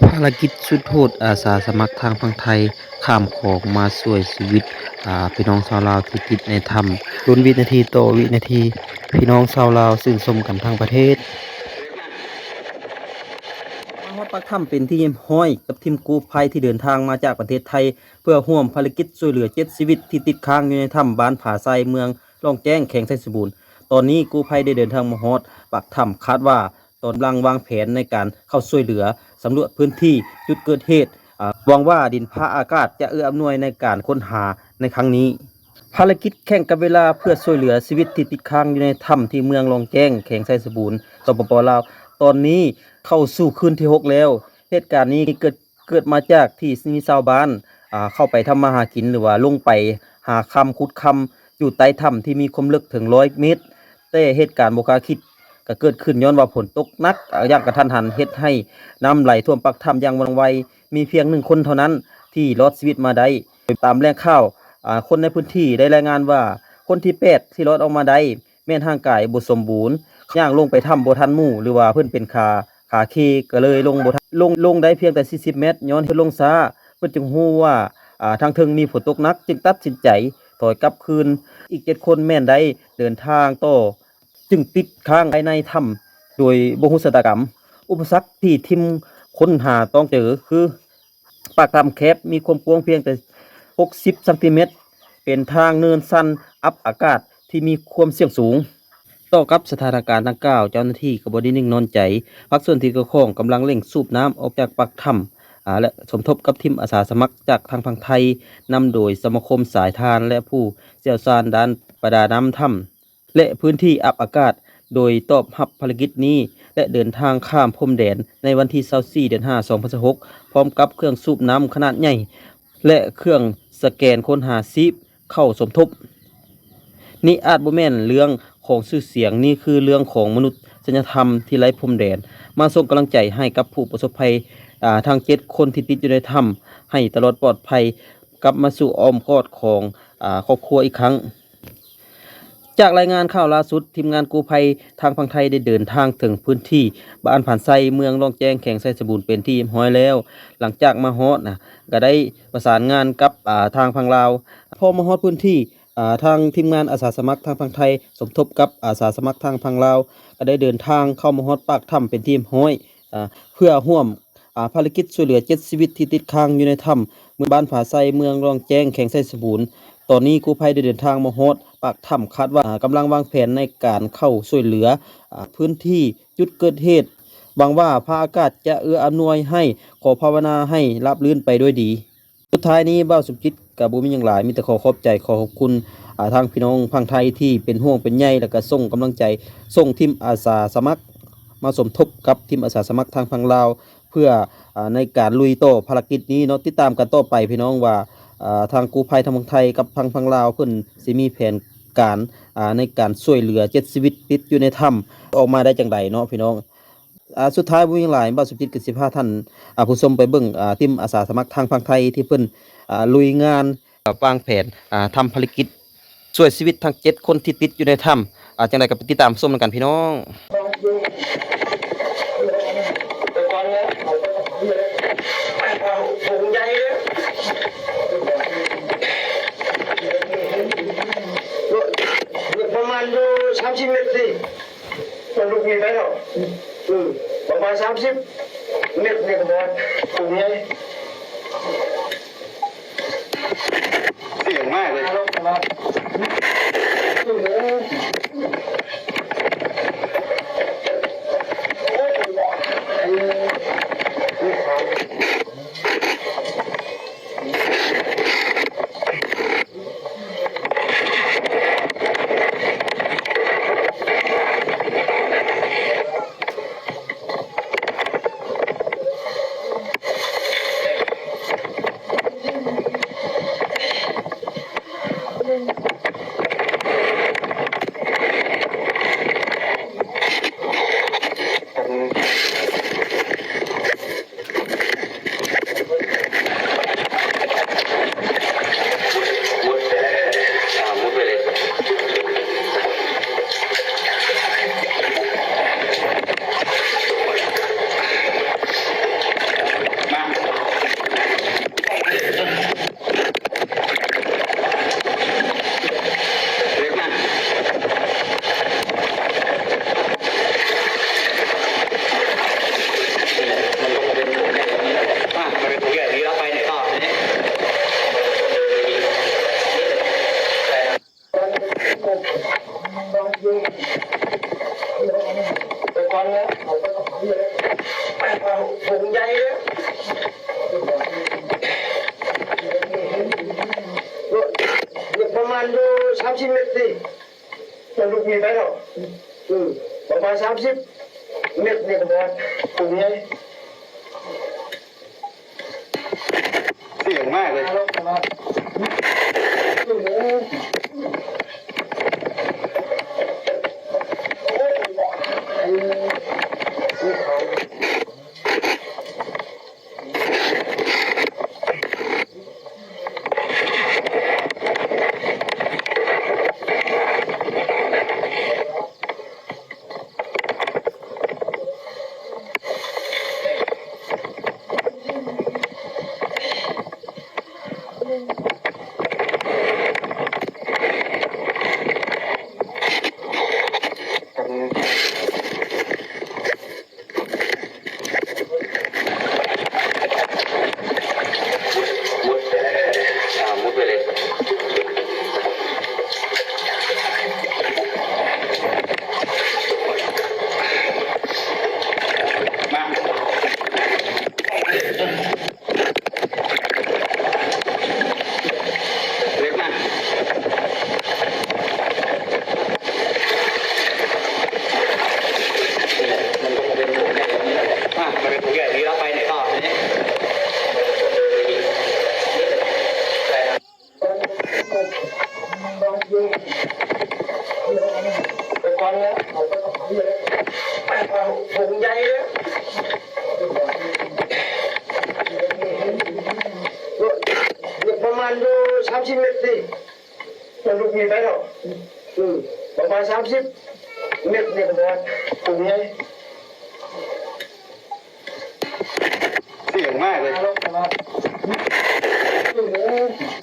ภารกิจสุดโหดอาสาสมัครทางฝั่งไทยข้ามของมาช่วยชีวิตพี่น้องชาวลาวที่ติดในถ้ำลุ้นวินาทีต่อวินาทีพี่น้องชาวลาวชื่นชมกันทั้งประเทศมาฮอดปากถ้ำเป็นที่เยี่ยมห้อยกับทีมกู้ภัยที่เดินทางมาจากประเทศไทยเพื่อร่วมภารกิจช่วยเหลือ7ชีวิตที่ติดค้างอยู่ในถ้ำบ้านผาไซเมืองล่องแจ้งแขวงไชยสมบูรณ์ตอนนี้กู้ภัยได้เดินทางมาฮอดปากถ้ำคาดว่าตอนกำลังวางแผนในการเข้าช่วยเหลือสำรวจพื้นที่จุดเกิดเหตุหวังว่าดินฟ้าอากาศจะเอื้ออำนวยในการค้นหาในครั้งนี้ภารกิจแข่งกับเวลาเพื่อช่วยเหลือชีวิตที่ติดค้างอยู่ในถ้ำที่เมืองลองแจ้งแขวงไชยสมบูรณ์สปปลาวตอนนี้เข้าสู่คืนที่6แล้วเหตุการณ์นี้เกิดมาจากที่มีชาวบ้านเข้าไปทำมาหากินหรือว่าลงไปหาคำขุดคำอยู่ใต้ถ้ำที่มีความลึกถึง100 เมตรแต่เหตุการณ์บ่คาดคิดก็เกิดขึ้นย้อนว่าฝนตกหนักอย่างกระทันหันเฮ็ดให้น้ำไหลท่วมปากถ้ำอย่างว่องไวมีเพียง1 คนเท่านั้นที่รอดชีวิตมาได้ตามแหล่งข่าวคนในพื้นที่ได้รายงานว่าคนที่8ที่รอดออกมาได้แม้นร่างกายบ่สมบูรณ์ย่างลงไปถ้ำบ่ทันหมู่หรือว่าเพิ่นเป็นขาเคก็เลยลงบ่ทันลงได้เพียงแต่40 เมตรย้อนเพิ่นลงช้าเพิ่นจึงฮู้ว่าทางเทิงมีฝนตกหนักจึงตัดสินใจถอยกลับคืนอีก7 คนแม่นได้เดินทางต่อจึงติดค้างภายในถ้ำโดยบ่ฮู้ชะตากรรมอุปสรรคที่ทีมค้นหาต้องเจอคือปากถ้ำแคบมีความกว้างเพียงแต่60 เซนติเมตรเป็นทางเนินชันอับอากาศที่มีความเสี่ยงสูงต่อกับสถานการณ์ดังกล่าวเจ้าหน้าที่ก็บ่ได้นิ่งนอนใจภาคส่วนที่เกี่ยวข้องกำลังเร่งสูบน้ำออกจากปากถ้ำและสมทบกับทีมอาสาสมัครจากทางฝั่งไทยนำโดยสมาคมสายทานและผู้เชี่ยวชาญด้านประดาน้ำถ้ำและพื้นที่อับอากาศโดยตอบรับภารกิจนี้และเดินทางข้ามพรมแดนในวันที่24เดือน5 2026พร้อมกับเครื่องสูบน้ำขนาดใหญ่และเครื่องสแกนค้นหาซีปเข้าสมทบนี่อาจบ่แม่นเรื่องของชื่อเสียงนี่คือเรื่องของมนุษยธรรมที่ไร้พรมแดนมาส่งกำลังใจให้กับผู้ประสบภัยทั้ง7 คนที่ติดอยู่ในถ้ำให้ตลอดปลอดภัยกลับมาสู่อ้อมกอดของครอบครัวอีกครั้งจากรายงานข่าวล่าสุดทีมงานกู้ภัยทางฝั่งไทยได้เดินทางถึงพื้นที่บ้านผ่านไซเมืองลองแจ้งแขวงไชยสมบูรณ์เป็นที่เรียบร้อยแล้วหลังจากมาฮอดก็ได้ประสานงานกับทางฝั่งลาวพอมาฮอดพื้นที่ทางทีมงานอาสาสมัครทางฝั่งไทยสมทบกับอาสาสมัครทางฝั่งลาวก็ได้เดินทางเข้ามาฮอดปากถ้ำเป็นที่เรียบร้อยเพื่อร่วมภารกิจช่วยเหลือ7ชีวิตที่ติดค้างอยู่ในถ้ำเมืองบ้านผาไซเมืองรองแจ้งแขวงไชยสมบูรณ์ตอนนี้กู้ภัยได้เดินทางมาฮอดปากถ้ำคาดว่ากำลังวางแผนในการเข้าช่วยเหลือพื้นที่จุดเกิดเหตุหวังว่าภาคอากาศจะเอื้ออำนวยให้ขอภาวนาให้ราบรื่นไปด้วยดีสุดท้ายนี้เบ้าสมจิตกับบุญมีอย่างหลายมีแต่ขอบใจขอขอบคุณทางพี่น้องฝั่งไทยที่เป็นห่วงเป็นใยแล้วก็ส่งกำลังใจส่งทีมอาสาสมัครมาสมทบกับทีมอาสาสมัครทางฝั่งลาวเพื่อในการลุยต่อภารกิจนี้เนาะติดตามกันต่อไปพี่น้องว่าทางกู้ภัยทางฝั่งไทยกับทางฝั่งลาวเพิ่นสิมีแผนการในการช่วยเหลือ7ชีวิตติดอยู่ในถ้ำออกมาได้จังไดเนาะพี่น้องสุดท้ายบุญยังหลายบ่าวสุจิตกับ15ท่านผู้ชมไปเบิ่งทีมอาสาสมัครทางฝั่งไทยที่เพิ่นลุยงานวางแผนทำภารกิจช่วยชีวิตทั้ง7 คนที่ติดอยู่ในถ้ำจังไดก็ไปติดตามชมกันพี่น้องประมาณดู30 เมตรสิมันลูกมีไหมเนาะประมาณ30 เมตรเนี่ยก็ได้ตรงนี้เสี่ยงมากเลย มาเป็นตัวใหญ่นี้แล้วไปไหนต่อทีนี้ไปก่อนนะเอาไปกับผมเลยไปเอาถุงใหญ่เลยประมาณดู30 เมตรสิมันลูกมีไปหรอประมาณ30 เมตรนี่ก็พอถุงใหญ่ เสี่ยงมากเลยมุดไปเลยมาเล็กนะมันก็เป็นตัวใหญ่นี้แล้วมาเป็นตัวใหญ่นี้แล้วไปไหนต่อทีนี้ไปก่อนนะเอาไปกับผมเลยไปเอาถุงใหญ่เลยประมาณดู30 เมตรสิมันลูกมีไปหรอประมาณ30 เมตรนี่ก็พอถุงใหญ่ เสี่ยงมากเลย เอา